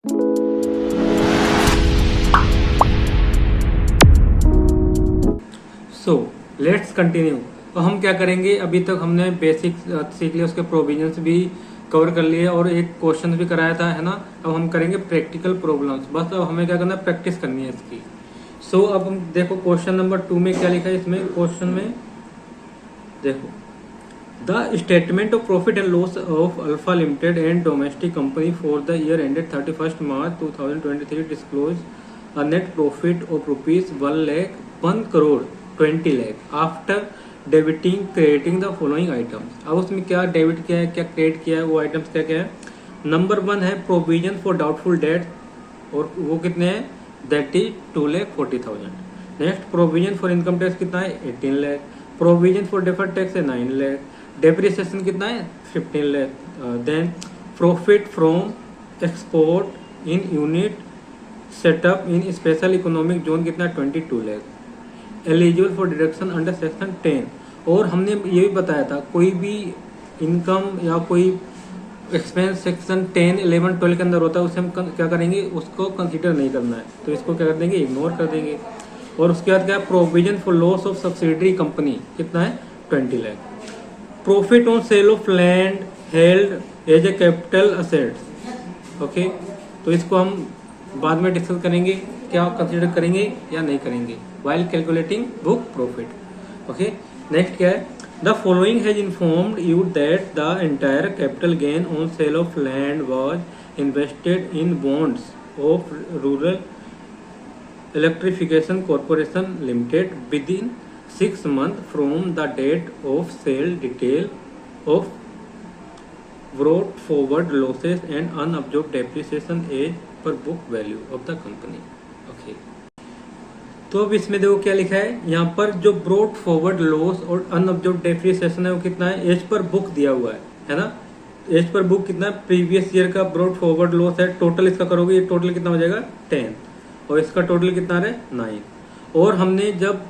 So let's continue. तो हम क्या करेंगे, अभी तक हमने बेसिक सीख लिया, उसके प्रोविजंस भी कवर कर लिए और एक क्वेश्चन भी कराया था, है ना। अब हम करेंगे प्रैक्टिकल प्रॉब्लम्स। बस अब हमें क्या करना है, प्रैक्टिस करनी है इसकी। सो अब हम देखो क्वेश्चन नंबर 2 में क्या लिखा है। इसमें क्वेश्चन में देखो, the statement of profit and loss of alpha limited and domestic company for the year ended 31 March 2023 disclose a net profit of rupees 1 crore 20 lakh after debiting creating the following items। अब उसमें क्या debit किया है, क्या create किया है, वो items क्या क्या है। नंबर 1 है प्रोविजन फॉर डाउटफुल डेट, और वो कितने हैं, that is 2,40,000। Next provision for income tax कितना है, 18 lakh. Provision for deferred tax है 9 लाख। डेप्रिसिएशन कितना है, 15 lakh. Then profit from export in unit setup in special economic zone कितना, 22 lakh. Eligible for deduction under section 10। और हमने ये भी बताया था, कोई भी इनकम या कोई एक्सपेंस सेक्शन 10, 11, 12 के अंदर होता है, उसे हम क्या करेंगे, उसको कंसीडर नहीं करना है, तो इसको क्या कर देंगे, इग्नोर कर देंगे। और उसके बाद क्या, provision for loss of subsidiary company कितना है, 20 lakh. Profit on sale of land held as a capital assets. Okay, तो इसको हम बाद में डिस्कस करेंगे, क्या कंसीडर करेंगे या नहीं करेंगे while calculating book profit. Okay, next क्या है, the following has informed you that the entire capital gain on sale of land was invested in bonds of rural electrification corporation limited within 6 months from the date of sale detail of brought forward losses and unabsorbed depreciation as per book value of the company। Okay, तो अब इसमें देखो क्या लिखा है, यहाँ पर जो brought forward loss और unabsorbed depreciation है वो कितना है, एज पर बुक दिया हुआ है ना। एज पर बुक कितना है, प्रीवियस ईयर का brought forward loss है, टोटल इसका करोगे, ये टोटल कितना हो जाएगा 10, और इसका टोटल कितना है 9। और हमने जब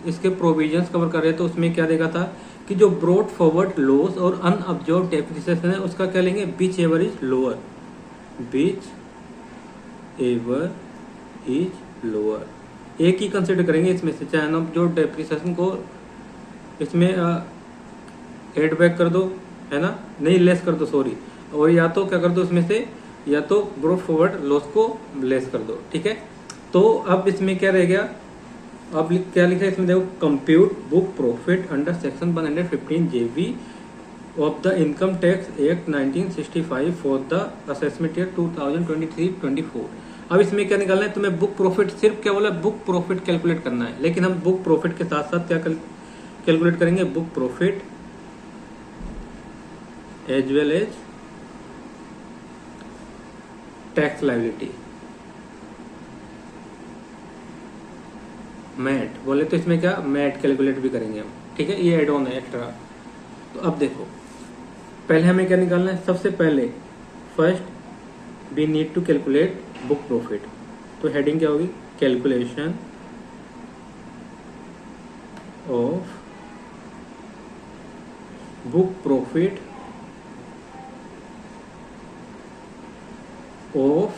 इसके प्रोविजंस कवर कर रहे हैं तो उसमें क्या देखा था कि जो ब्रॉट फॉरवर्ड लॉस और अनअब्जॉर्ब डेप्रिसिएशन है, उसका क्या लेंगे, which ever is lower, which ever is lower. एक ही कंसिडर करेंगे इसमें से, चाहे अनअब्जॉर्ब डेप्रिसिएशन को इसमें एड बैक कर दो, है ना, नहीं लेस कर दो, सॉरी, और या तो क्या कर दो इसमें से, या तो ब्रॉट फॉरवर्ड लॉस को लेस कर दो, ठीक है। तो अब इसमें क्या रह गया, अब क्या लिखा है इसमें देखो, compute book profit under section 115 JB of the income tax act 1965 for the assessment year 2023-24। अब इसमें क्या निकालना है तुम्हें, बुक प्रॉफिट, सिर्फ क्या बोला, बुक प्रॉफिट कैलकुलेट करना है, लेकिन हम बुक प्रॉफिट के साथ साथ क्या कैलकुलेट करेंगे, book profit as well as tax liability. MAT बोले तो इसमें क्या, मैट कैलकुलेट भी करेंगे हम, ठीक है, ये एड ऑन है एक्स्ट्रा। तो अब देखो, पहले हमें क्या निकालना है, सबसे पहले first we need to calculate book profit. तो हेडिंग क्या होगी, calculation of book profit of,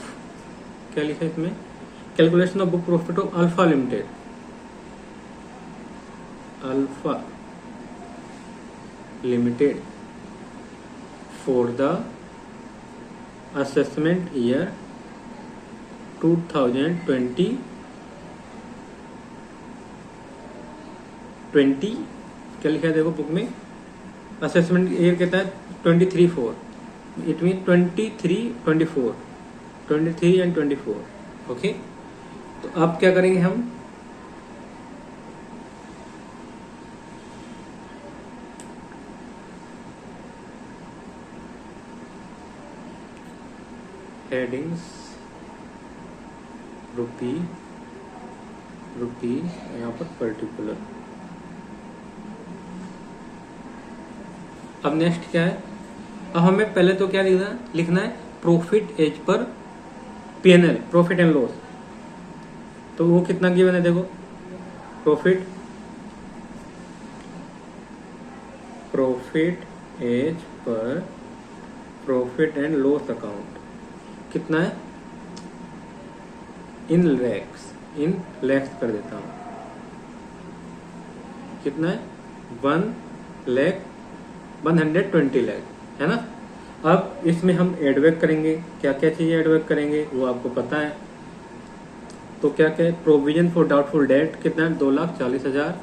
क्या लिखा है इसमें, calculation of book profit of alpha limited, alpha limited for the assessment year 2020 क्या लिखा है देखो बुक में, असेसमेंट ईयर कहता है 23-4, इट मीन 23-24, 23 एंड 24। ओके, तो अब क्या करेंगे हम, हेडिंग्स रुपी यहाँ पर पर्टिकुलर। अब नेक्स्ट क्या है, अब हमें पहले तो क्या लिखना है profit as per PNL, profit and loss. तो वो कितना गिवन है देखो, profit as per profit and loss account कितना है इन लैक्स कर देता हूँ। कितना है? 120 लाख, है ना। अब इसमें हम एडवैक करेंगे, क्या क्या चीजें एडवैक करेंगे वो आपको पता है। तो क्या क्या प्रोविजन फॉर डाउटफुल डेट कितना है? 2,40,000।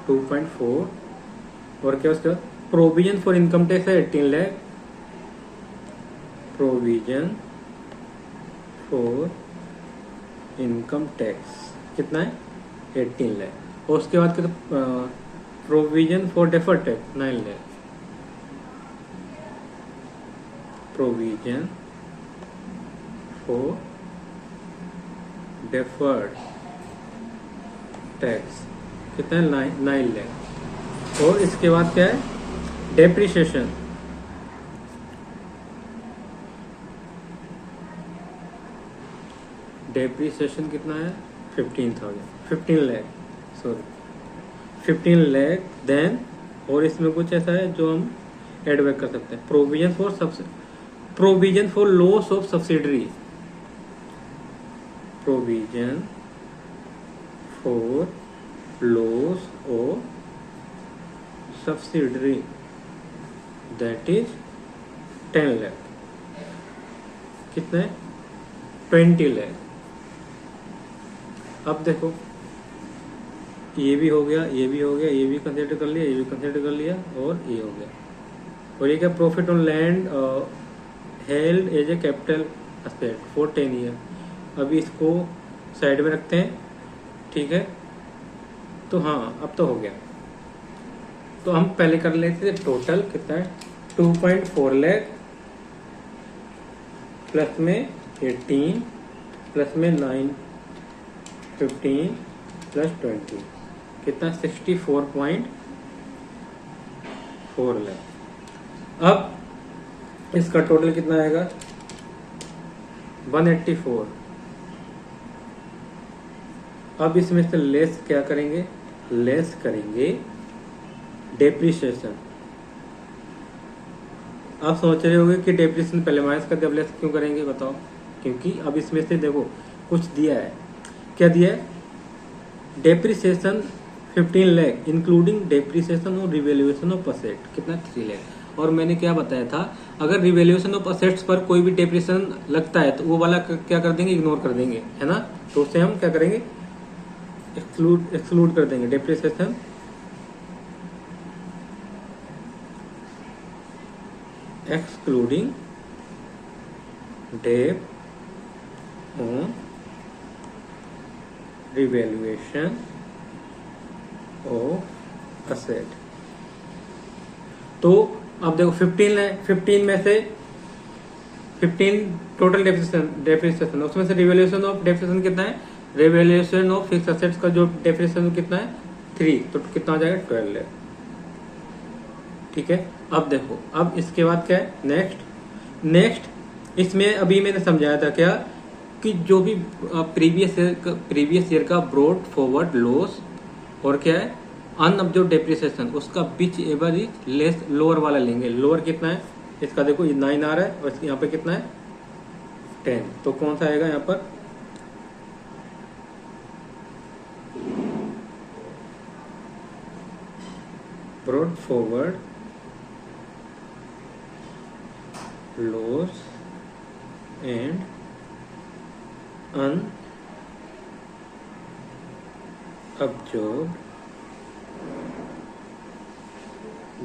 $2.4 और क्या उसके बाद प्रोविजन फॉर इनकम टैक्स है 18 lakh. Provision for income tax कितना है? 18 लाख। और उसके बाद क्या? Provision for deferred tax 9 lakh. Provision for deferred tax कितना है? 9 लाख। और इसके बाद क्या है? डेप्रिसिएशन। डेप्रिसिएशन कितना है? 15 लाख, सॉरी 15 लाख। देन और इसमें कुछ ऐसा है जो हम एडवैक कर सकते हैं। Provision for loss of subsidiary. Provision for loss of subsidiary that is 10 lakh. कितना है? 20 लाख। अब देखो ये भी हो गया, ये भी हो गया, ये भी कंसिडर कर लिया, ये भी कंसिडर कर लिया और ये हो गया। और ये क्या? Profit on land held as a capital asset for 10 year. अभी इसको साइड में रखते हैं, ठीक है। तो हाँ अब तो हो गया। तो हम पहले कर लेते थे टोटल कितना है? 2.4 लाख प्लस में 18 प्लस में 9 15 प्लस 20 कितना? 64.4 लाख। अब इसका टोटल कितना आएगा? 184। अब इसमें से लेस क्या करेंगे? लेस करेंगे डेप्रिसिएशन। आप सोच रहे होंगे कि डेप्रिसिएशन पहले माइनस कर दिया, अब लेस क्यों करेंगे बताओ? क्योंकि अब इसमें से देखो कुछ दिया है। क्या दिया है? डेप्रिसिएशन 15 लाख इंक्लूडिंग डेप्रिसिएशन और रिवैल्यूएशन ऑफ असेट कितना? 3 लाख। और मैंने क्या बताया था, अगर रिवैल्यूएशन ऑफ असेट्स पर कोई भी डेप्रिसिएशन लगता है तो वो वाला क्या कर देंगे? इग्नोर कर देंगे, है ना। तो उससे हम क्या करेंगे? एक्सक्लूड कर देंगे depreciation excluding debt on revaluation of asset। तो अब देखो 15 में से 15 टोटल डेप्रिसिएशन, उसमें से रिवैल्यूएशन ऑफ डेप्रिसिएशन कितना है? रिवैल्यूएशन ऑफ फिक्स असेट्स का जो डेप्रिसिएशन कितना है? 3, तो कितना आ जाएगा? 12 लाख। ठीक है। अब देखो अब इसके बाद क्या है? नेक्स्ट इसमें अभी मैंने समझाया था क्या कि जो भी प्रीवियस ईयर का ब्रॉड फॉरवर्ड लॉस और क्या है अनअब्जॉर्ब्ड डेप्रिसिएशन, उसका बिच एवरेज लेस लोअर वाला लेंगे। लोअर कितना है इसका? देखो ये 9 आ रहा है और यहाँ पे कितना है? 10। तो कौन सा आएगा यहाँ पर? Brought forward loss and unabsorbed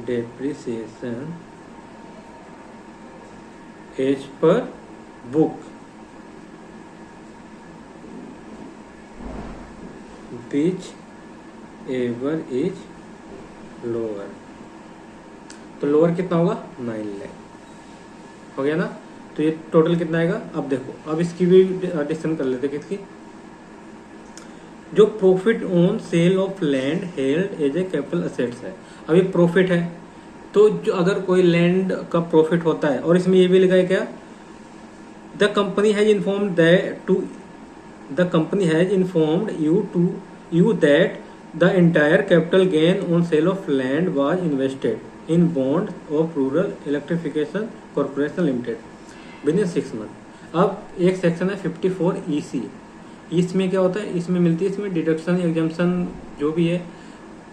depreciation as per book which ever is lower। तो लोअर कितना होगा? 9 लाख। हो गया ना। तो ये टोटल कितना आएगा? अब देखो अब इसकी भी डिस्कशन कर लेते हैं। किसकी? जो profit on sale of land held as a capital assets है। अभी प्रॉफिट है तो जो अगर कोई लैंड का प्रॉफिट होता है और इसमें ये भी लिखा है क्या? The company has informed you that the entire capital gain on sale of land was invested in bond of rural electrification corporation limited within 6 month. अब एक सेक्शन है 54 EC। इसमें क्या होता है, इसमें मिलती है, इसमें डिडक्शन एग्जाम्पशन जो भी है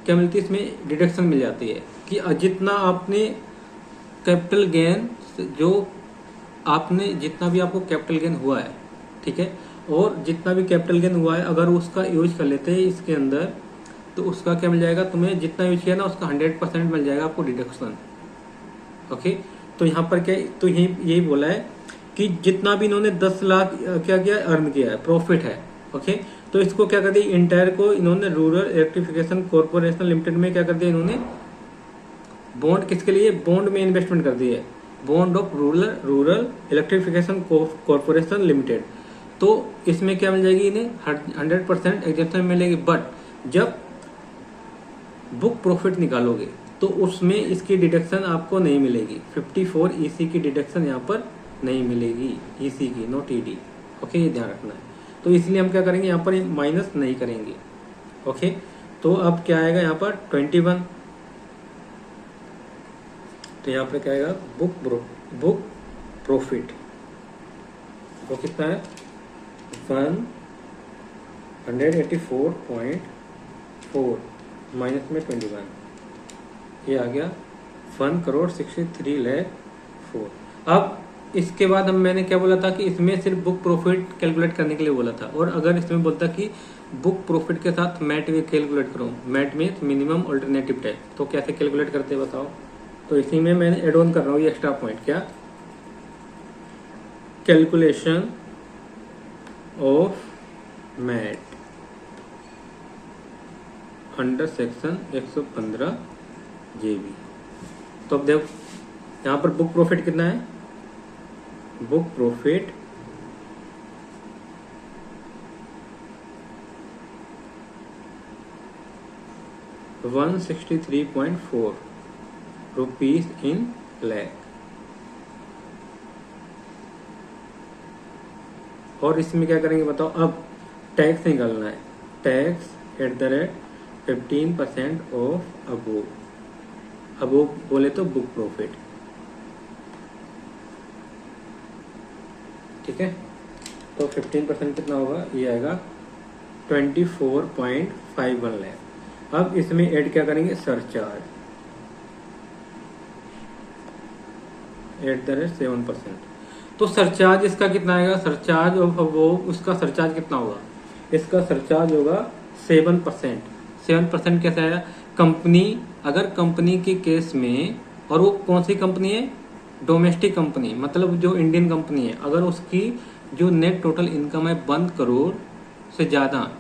क्या मिलती है, इसमें डिडक्शन मिल जाती है कि जितना आपने कैपिटल गेन, जो आपने जितना भी आपको कैपिटल गेन हुआ है, ठीक है, और जितना भी कैपिटल गेन हुआ है अगर उसका यूज कर लेते हैं इसके अंदर तो उसका क्या मिल जाएगा, तुम्हें जितना यूज किया ना उसका 100% मिल जाएगा आपको डिडक्शन। ओके, तो यहाँ पर क्या, तो यही बोला है कि जितना भी इन्होंने 10 लाख क्या किया, अर्न किया है, प्रॉफिट है। ओके, तो इसको क्या कर दिया, इंटायर को इन्होंने रूरल इलेक्ट्रिफिकेशन कॉर्पोरेशन लिमिटेड में क्या कर दिया, इन्होंने बॉन्ड, किसके लिए, बॉन्ड में इन्वेस्टमेंट कर दी है, bond of rural electrification corporation limited. तो इसमें क्या मिल जाएगी, इन्हें 100% एग्जेम्पशन मिलेगी। बट जब बुक प्रॉफिट निकालोगे तो उसमें इसकी डिडक्शन आपको नहीं मिलेगी, 54 EC की डिडक्शन यहाँ पर नहीं मिलेगी, EC की, नॉट ED। ओके, ये ध्यान रखना है। तो इसलिए हम क्या करेंगे, यहाँ पर माइनस नहीं करेंगे। ओके, तो अब क्या आएगा यहाँ पर 21, तो यहाँ पर क्या आएगा, बुक प्रॉफिट वो कितना है, 184.4 माइनस में 21, ये आ गया 1,63,04,000। अब इसके बाद हम, मैंने क्या बोला था कि इसमें सिर्फ बुक प्रॉफिट कैलकुलेट करने के लिए बोला था, और अगर इसमें बोलता कि बुक प्रॉफिट के साथ मैट भी कैलकुलेट करो, MAT means minimum alternative tax, तो कैसे कैलकुलेट करते हैं बताओ। तो इसी में मैंने एड ऑन कर रहा हूँ ये एक्स्ट्रा पॉइंट, क्या, calculation of MAT under section 115 JB। तो अब देखो यहाँ पर बुक प्रॉफिट कितना है, book profit 163.4 rupees in lakh. और इसमें क्या करेंगे बताओ, अब टैक्स निकालना है, टैक्स @ 15% ऑफ अबोव बोले तो बुक प्रॉफिट, ठीक है। तो 15% कितना होगा, ये आएगा 24.51 लाख। अब इसमें ऐड क्या करेंगे, सरचार्ज @ 7%। तो सरचार्ज इसका कितना आएगा, सरचार्ज ऑफ वो उसका सरचार्ज कितना होगा, इसका सरचार्ज होगा 7%। 7% कैसे आया, कंपनी, अगर कंपनी के केस में, और वो कौन सी कंपनी है, डोमेस्टिक कंपनी, मतलब जो इंडियन कंपनी है, अगर उसकी जो नेट टोटल इनकम है 1 करोड़ से ज़्यादा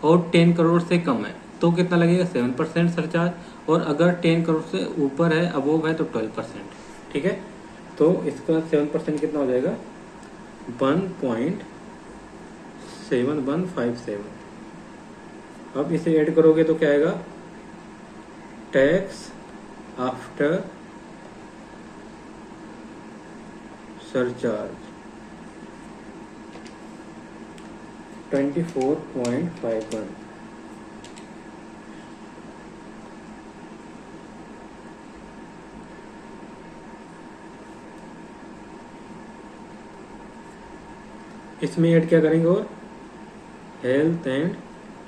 और 10 करोड़ से कम है तो कितना लगेगा, 7% सरचार्ज। और अगर 10 करोड़ से ऊपर है, अबोव है, तो 12%, ठीक है। तो इसका 7% कितना हो जाएगा, 1.7157। अब इसे ऐड करोगे तो क्या आएगा, टैक्स आफ्टर सरचार्ज 24.51। इसमें ऐड क्या करेंगे, और हेल्थ एंड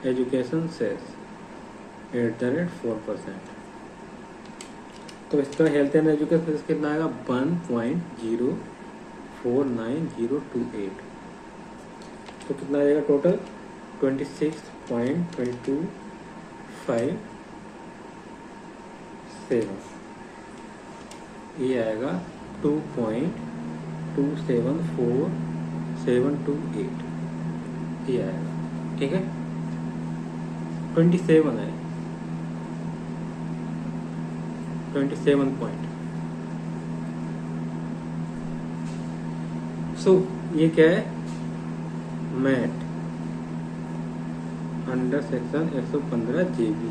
एजुकेशन सेस @ 4%। तो इसका हेल्थ एंड एजुकेशन सेस कितना आएगा, 1.049028। तो कितना आएगा टोटल, 26.257। ये आएगा 2.274728, ये आएगा, ठीक है। 27 है, 27 पॉइंट। सो ये क्या है, मैट अंडर सेक्शन 115 JB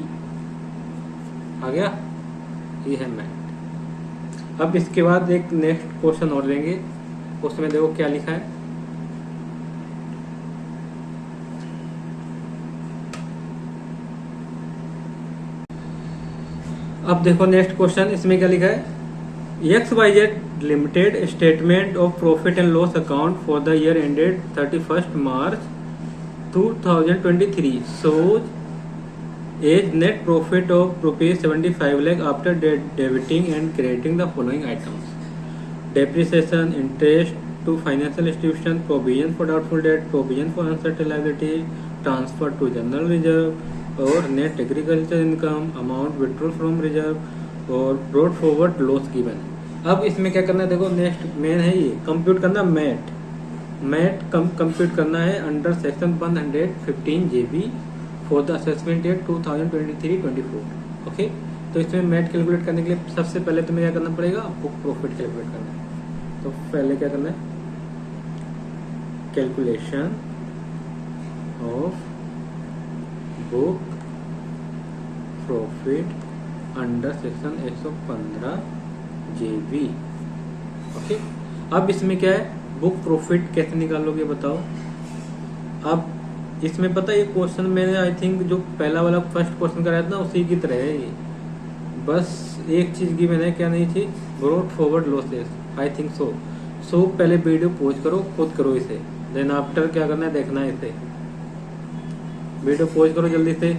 आ गया, ये है मैट। अब इसके बाद एक नेक्स्ट क्वेश्चन और लेंगे, उसमें देखो क्या लिखा है, अब देखो नेक्स्ट क्वेश्चन, इसमें क्या लिखा है, XYZ limited statement of profit and loss account for the year ended 31 March 2023 shows as net profit of rupees 75 lakh after debiting and crediting the following items: depreciation, interest to financial institution, provision for doubtful debt, provision for uncertain liability, transfer to general reserve और net agriculture income, amount withdrawal from reserve और brought forward loss given। अब इसमें क्या करना है, देखो next main है ये कंप्यूट करना, मैट कंप्यूट करना है under section 115 JB for the assessment year 2023-24। Okay, तो इसमें मैट कैलकुलेट करने के लिए सबसे पहले तुम्हें क्या करना पड़ेगा, बुक प्रॉफिट कैलकुलेट करना है। तो पहले क्या करना है, calculation of book profit under section 115 JB। Okay, अब इसमें क्या है, बुक प्रॉफिट कैसे निकालोगे बताओ। अब इसमें पता है ये क्वेश्चन मैंने आई थिंक जो पहला वाला फर्स्ट क्वेश्चन कराया था ना उसी की तरह है ये, बस एक चीज की मैंने क्या नहीं थी, brought forward losses, I think so पहले वीडियो पॉज करो, खुद करो इसे, देन आफ्टर क्या करना है देखना है इसे। वीडियो पॉज करो जल्दी से।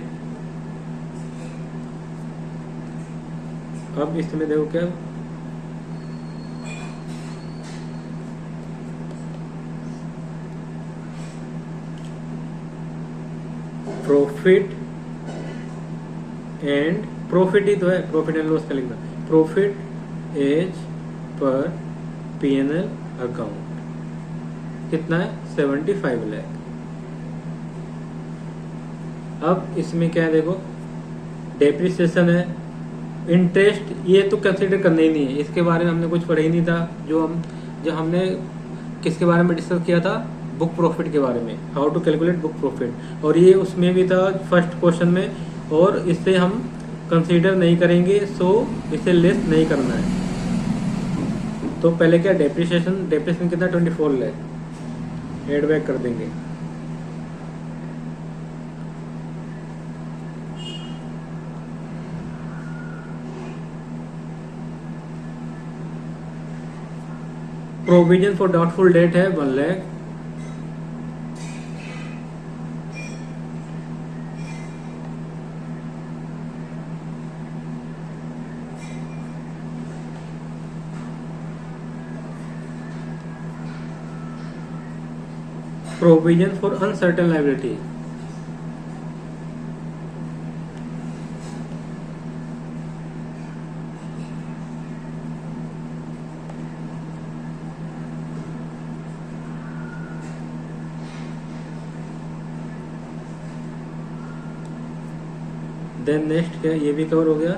अब इसमें देखो क्या, प्रॉफिट ही तो है, प्रॉफिट एंड लॉस का लिखना, profit as per PNL account कितना है, 75 लाख। अब इसमें क्या है देखो, डेप्रिसिएशन है, इंटरेस्ट ये तो कंसीडर करना ही नहीं है, इसके बारे में हमने कुछ पढ़ा ही नहीं था। जो हमने किसके बारे में डिस्कस किया था, बुक प्रॉफिट के बारे में, how to calculate book profit, और ये उसमें भी था फर्स्ट क्वेश्चन में, और इसे हम कंसीडर नहीं करेंगे, सो इसे लेस नहीं करना है। तो पहले क्या, डेप्रिसिएशन कितना, 24 लाख एड बैक कर देंगे। प्रोविजन फॉर डाउटफुल डेट है 1 lakh. Provision for uncertain liability, then next क्या, ये भी कवर हो गया,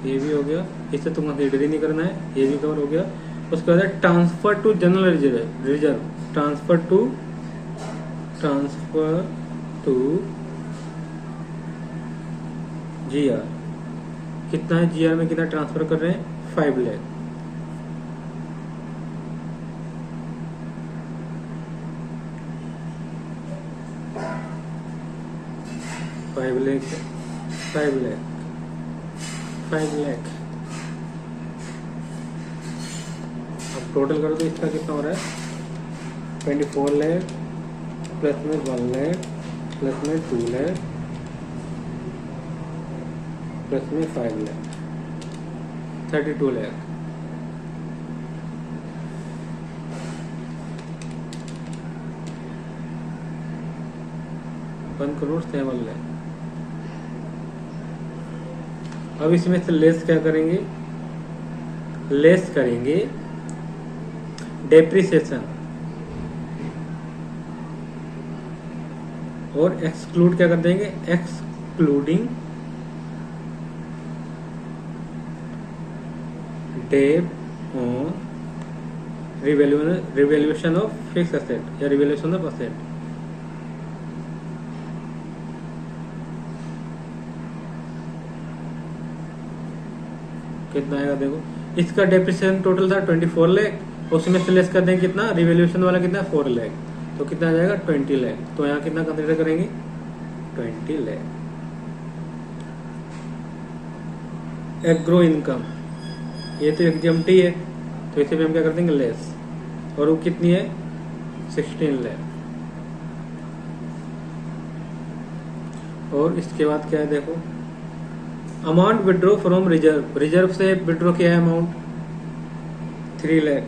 ये भी हो गया, इसे तुम कंसीडर ही नहीं करना है, ये भी कवर हो गया। उसके बाद transfer to general reserve, transfer to GR, कितना है GR में, कितना ट्रांसफर कर रहे हैं, 5 लाख। फाइव लाख। अब टोटल करो तो इसका कितना हो रहा है, 24 लाख प्लस में 1 लाख प्लस में 2 लाख प्लस में 5 लाख, 32 लाख। 1 करोड़ 7 लाख। अब इसमें से लेस क्या करेंगे, लेस करेंगे डेप्रिसिएशन और एक्सक्लूड क्या कर देंगे, excluding debt on revaluation of fix asset या रिवैल्यूएशन ऑफ एसेट। कितना आएगा देखो, इसका डेप्रिसिएशन टोटल था 24 लाख, उसमें से लेस कर देंगे कितना, रिवैल्यूएशन वाला कितना 4 लाख, तो कितना आ जाएगा 20 लाख। तो यहाँ कितना कंसीडर करेंगे, 20 लाख। एग्रो इनकम, ये तो एग्जम्प्टी है, तो इसे भी हम क्या कर देंगे लेस, और वो कितनी है 16 लाख। और इसके बाद क्या है देखो, amount withdraw from reserve, reserve से विड्रॉ किया है अमाउंट 3 लाख।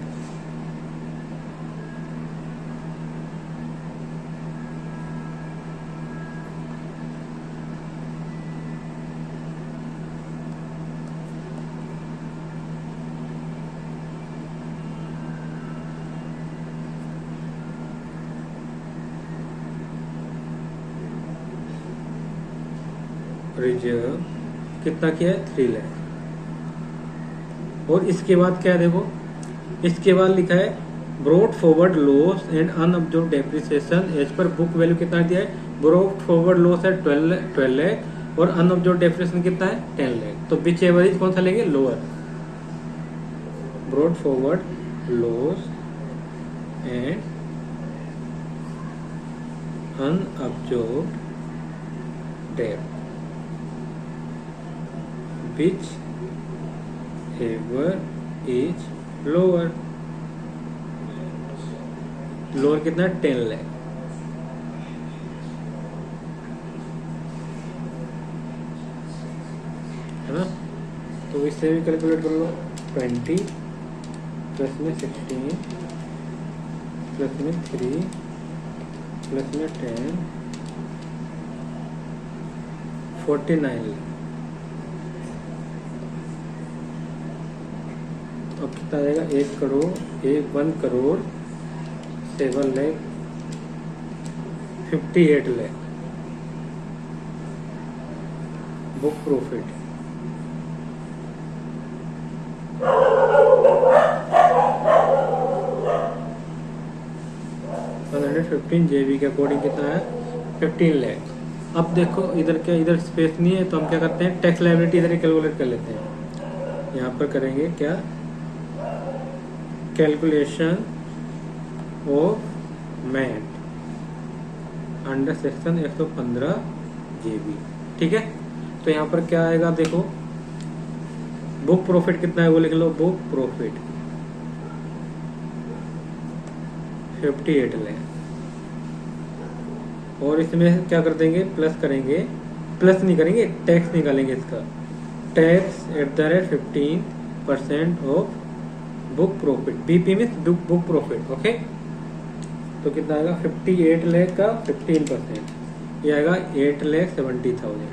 रिजर्व कितना किया है 3 लाख। और इसके बाद क्या है देखो, इसके बाद लिखा है brought forward loss and unabsorbed depreciation as per book value कितना दिया है, ब्रॉट फॉरवर्ड लॉस है 12 लाख और अनअब्जॉर्ब डेप्रिसिएशन कितना है 10 लाख। तो विच एवरेज कौन सा लेंगे, lower. Brought forward loss and unabsorbed dep which ever is lower, lower कितना 10 लाख, है ना। तो इससे भी कैलकुलेट कर लो, 20 प्लस में 16 प्लस में 3 प्लस में 10 49 लाख। अब कितना आएगा 1 crore 7 lakh 58 lakh book profit. JV के अकॉर्डिंग कितना है 15 लाख। अब देखो इधर क्या, इधर स्पेस नहीं है, तो हम क्या करते हैं टैक्स लायबिलिटी इधर ही कैलकुलेट कर लेते हैं। यहाँ पर करेंगे क्या, calculation of MAT under section 115 JB, ठीक है। तो यहाँ पर क्या आएगा देखो, बुक प्रॉफिट कितना है वो लिख लो, बुक प्रॉफिट 58 लाख। और इसमें क्या कर देंगे, प्लस करेंगे, प्लस नहीं करेंगे, टैक्स निकालेंगे इसका, tax @15% of book profit, BP means book profit, okay. तो कितना आएगा 58 लाख का 15%, ये आएगा 8,70,000।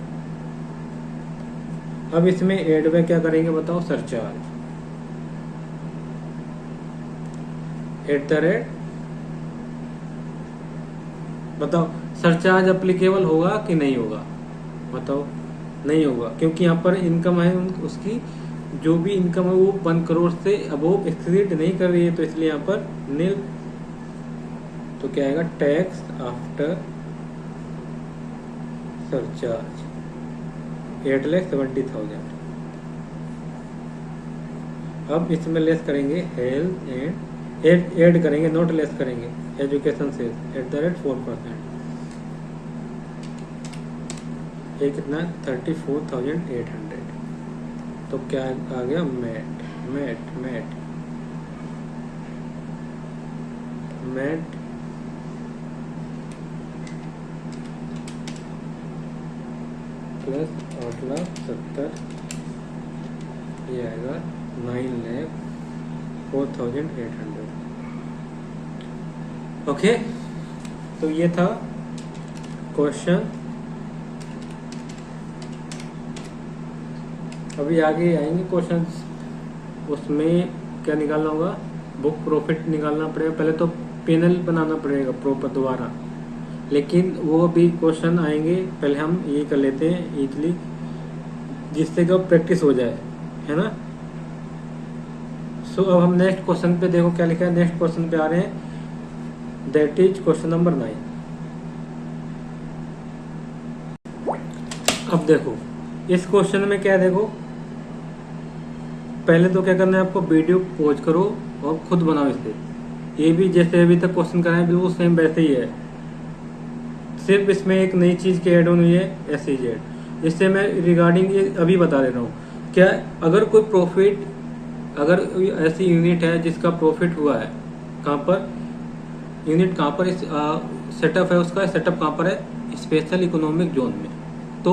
अब इसमें एड में क्या करेंगे बताओ, सरचार्ज बताओ सरचार्ज अप्लीकेबल होगा कि नहीं होगा, बताओ। नहीं होगा, क्योंकि यहाँ पर इनकम है उसकी, जो भी इनकम है वो 1 करोड़ से अबोव एक्सीड नहीं कर रही है, तो इसलिए यहाँ पर नील। तो क्या आएगा, टैक्स आफ्टर सरचार्ज 8,70,000। अब इसमें लेस करेंगे हेल्थ एंड ऐड करेंगे, नोट लेस करेंगे एजुकेशन से @4%, ये कितना 34,800। तो क्या आ गया, MAT MAT MAT MAT plus 8,70,000, ये आएगा 9,04,800। ओके, तो ये था क्वेश्चन। अभी आगे आएंगे क्वेश्चंस, उसमें क्या निकालना होगा, बुक प्रॉफिट निकालना पड़ेगा, पहले तो पैनल बनाना पड़ेगा प्रॉपर दोबारा, लेकिन वो भी क्वेश्चन आएंगे, पहले हम ये कर लेते हैं इजली, जिससे कि प्रैक्टिस हो जाए, है ना। सो अब हम नेक्स्ट क्वेश्चन पे देखो क्या लिखा है, नेक्स्ट क्वेश्चन पे आ रहे हैं, दैट इज क्वेश्चन नंबर 9। अब देखो इस क्वेश्चन में क्या है, देखो पहले तो क्या करना है आपको, वीडियो पॉज करो और खुद बनाओ इसे। ये भी जैसे अभी तक क्वेश्चन कराए बिल्कुल सेम वैसे ही है, सिर्फ इसमें एक नई चीज की ऐड ऑन हुई है SEZ। इससे मैं रिगार्डिंग ये अभी बता दे रहा हूँ। क्या अगर कोई प्रॉफिट, अगर ऐसी यूनिट है जिसका प्रॉफिट हुआ है, कहाँ पर यूनिट, कहाँ पर सेटअप है, उसका सेटअप कहाँ पर है, स्पेशल इकोनॉमिक जोन में, तो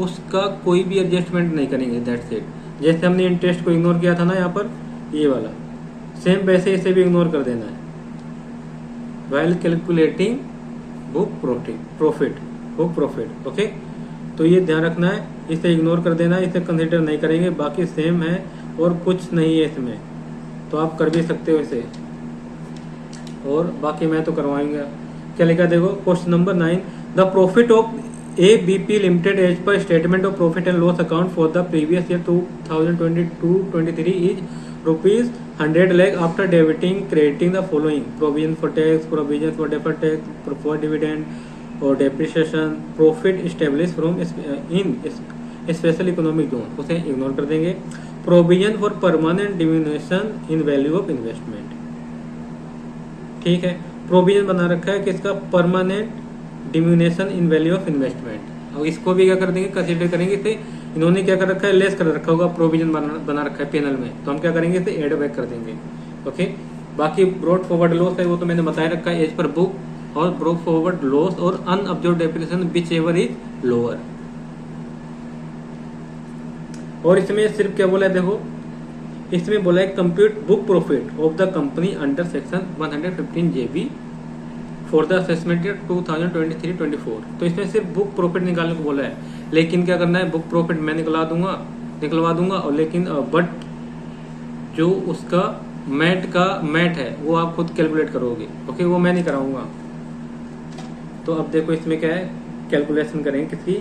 उसका कोई भी एडजस्टमेंट नहीं करेंगे, दैट्स इट। जैसे हमने इंटरेस्ट को इग्नोर किया था ना यहाँ पर, ये वाला सेम वैसे इसे भी इग्नोर कर देना है while calculating book profit, book profit. Okay, तो ये ध्यान रखना है, इसे इग्नोर कर देना है, इसे कंसिडर नहीं करेंगे, बाकी सेम है और कुछ नहीं है इसमें, तो आप कर भी सकते हो इसे, और बाकी मैं तो करवाऊंगा। क्या लिखा देखो, question number 9, the profit of ABP limited as per statement of profit and loss account for the previous year 2022-23 is rupees 100 lakh after debiting crediting the following provision for tax, provision for deferred tax, for dividend और depreciation, profit established from in special economic zone, उसे ignore कर देंगे। Provision for permanent diminution in value of investment, ठीक है, provision बना रखा है कि इसका permanent diminution in value of investment, और इसको भी क्या कर देंगे, कंसीडर करेंगे इसे। इन्होंने क्या कर रखा है, लेस कर रखा होगा, प्रोविजन बना रखा है पेनल में, तो हम क्या करेंगे, इसे एड बैक कर देंगे। ओके, बाकी ब्रॉड फॉरवर्ड लॉस है वो तो मैंने बताया रखा है, एज पर बुक, और ब्रॉड फॉरवर्ड लॉस और unabsorbed depreciation which ever is lower. और इसमें सिर्फ क्या बोला है देखो, इसमें बोला है compute book profit of the company under section 115 JB for the assessment year 2023-24, तो इसमें सिर्फ बुक प्रॉफिट निकालने को बोला है, लेकिन क्या करना है, बुक प्रॉफिट मैं निकलवा दूंगा, और लेकिन बट जो उसका मैट है वो आप खुद कैलकुलेट करोगे। ओके, वो मैं नहीं कराऊंगा। तो अब देखो इसमें क्या है, कैलकुलेशन करेंगे किसकी,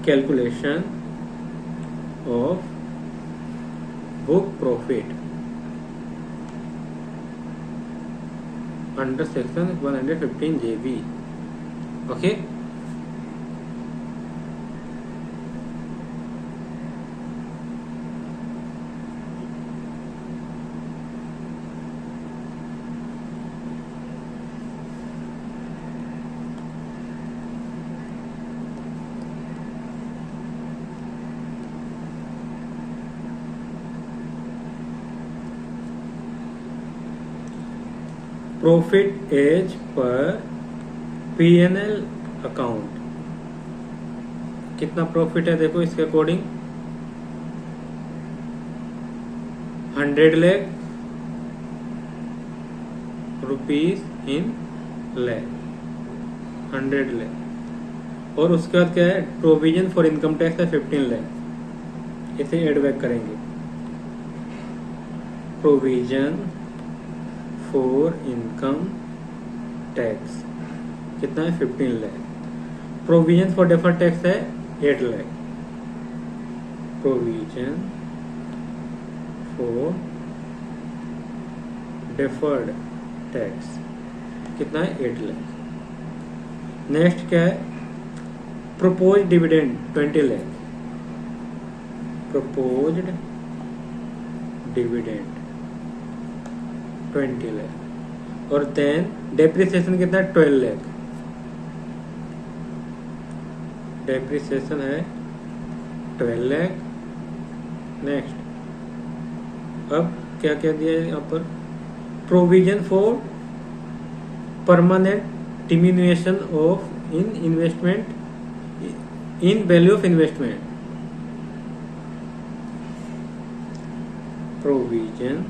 calculation of book profit under section 115 JB। Okay, profit as per P&L account, कितना प्रॉफिट है देखो, इसके according 100 lakh rupees in lakh, 100 lakh, और उसके बाद क्या है, प्रोविजन फॉर इनकम टैक्स है 15 lakh, इसे एड बैक करेंगे। प्रोविजन फॉर इनकम टैक्स कितना है, 15 lakh। Provision for deferred tax है 8 lakh। Provision for deferred tax कितना है, 8 lakh। नेक्स्ट क्या है, propose dividend 20 lakh, proposed dividend 20 lakh, और देन डेप्रिसिएशन कितना है, 12 lakh, डेप्रिसिएशन है 12 lakh। नेक्स्ट, अब क्या क्या दिया है यहाँ पर, provision for permanent diminution of in investment in value of investment, provision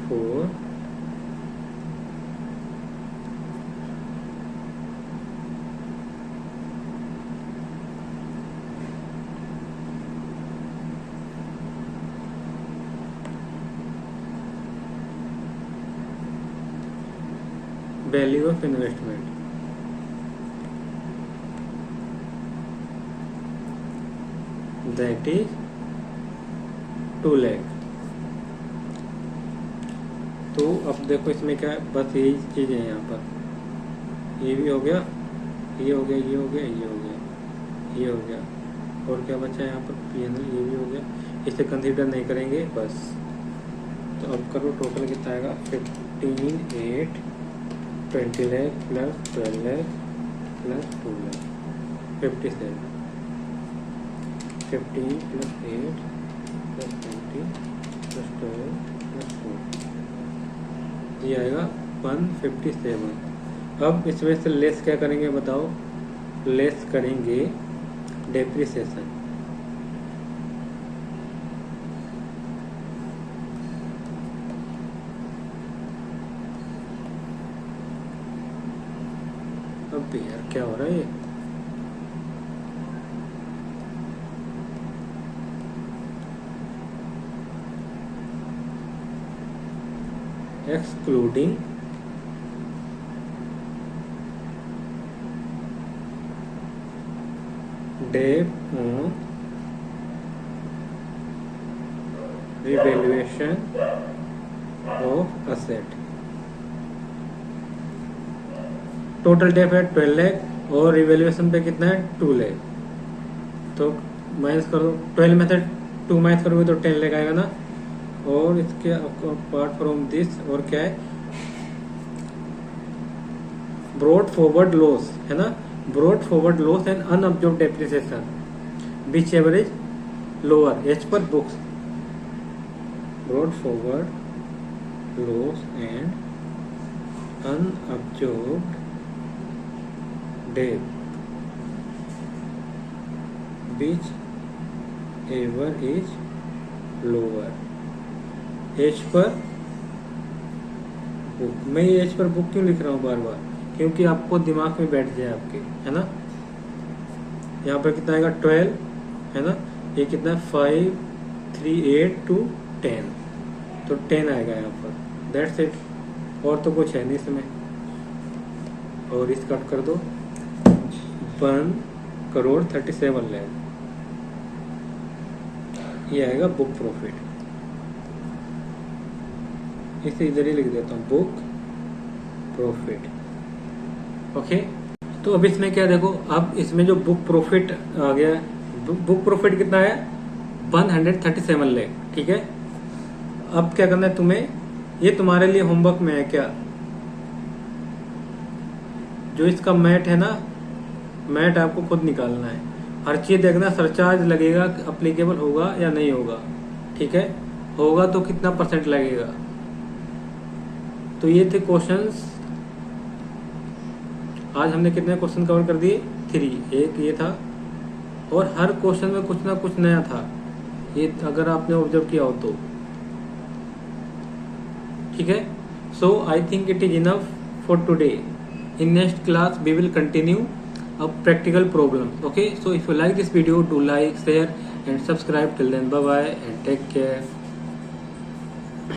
for value of investment, that is 2 lakh। तो अब देखो इसमें क्या है, बस यही चीज़ है यहाँ पर, ये भी हो गया, ये हो गया, ये हो गया, ये हो गया, ये हो गया, और क्या बचा है यहाँ पर, P&L, ये भी हो गया, इसे कंसीडर नहीं करेंगे बस। तो अब करो टोटल कितना आएगा, 15, 8, 20 lakh plus 12 lakh plus 2 lakh, 57। 50 plus 8 plus 20 plus 12 plus 4, ये आएगा 157। अब इसमें से लेस क्या करेंगे बताओ? लेस करेंगे डेप्रिसिएशन। अब यार क्या हो रहा है ये? Excluding dep on revaluation of asset. Total dep है 12 लाख और रिवैल्यूएशन पे कितना है 2 लाख। तो माइनस कर दो, 12 में से 2 माइनस करोगे तो 10 लाख आएगा ना। और इसके अपार्ट फ्रॉम दिस और क्या है? ब्रॉड फॉरवर्ड लॉस है ना, brought forward loss and unabsorbed depreciation which average lower as per books. Brought forward loss and unabsorbed dep which ever is lower as per book. मैं ये as per book क्यों लिख रहा हूँ बार बार? क्योंकि आपको दिमाग में बैठ जाए आपके, है ना। यहाँ पर कितना आएगा 12 है ना, ये कितना 5 3 8 2 10, तो 10 आएगा यहाँ पर। दैट्स इट, और तो कुछ है नहीं इसमें। और इस कट कर दो 1,37 लाख, ये आएगा बुक प्रॉफिट। इसे इधर ही लिख देता हूँ, बुक प्रॉफिट। ओके, तो अब इसमें क्या देखो, अब इसमें जो बुक प्रॉफिट आ गया, बुक प्रॉफिट कितना है 137 लाख, ठीक है। अब क्या करना है तुम्हें, ये तुम्हारे लिए होमवर्क में है क्या, जो इसका मैट है ना, मैट आपको खुद निकालना है। हर चीज देखना सरचार्ज लगेगा, अप्लीकेबल होगा या नहीं होगा, ठीक है। होगा तो कितना % लगेगा। तो ये थे क्वेश्चंस। आज हमने कितने क्वेश्चन कवर कर दिए? 3। एक ये था, और हर क्वेश्चन में कुछ ना कुछ नया था, ये अगर आपने ऑब्जर्व किया हो तो, ठीक है। So I think it is enough for today. In next class we will continue a practical problem. Okay, so if you like this video, do like, share and subscribe. Till then, bye bye and take care.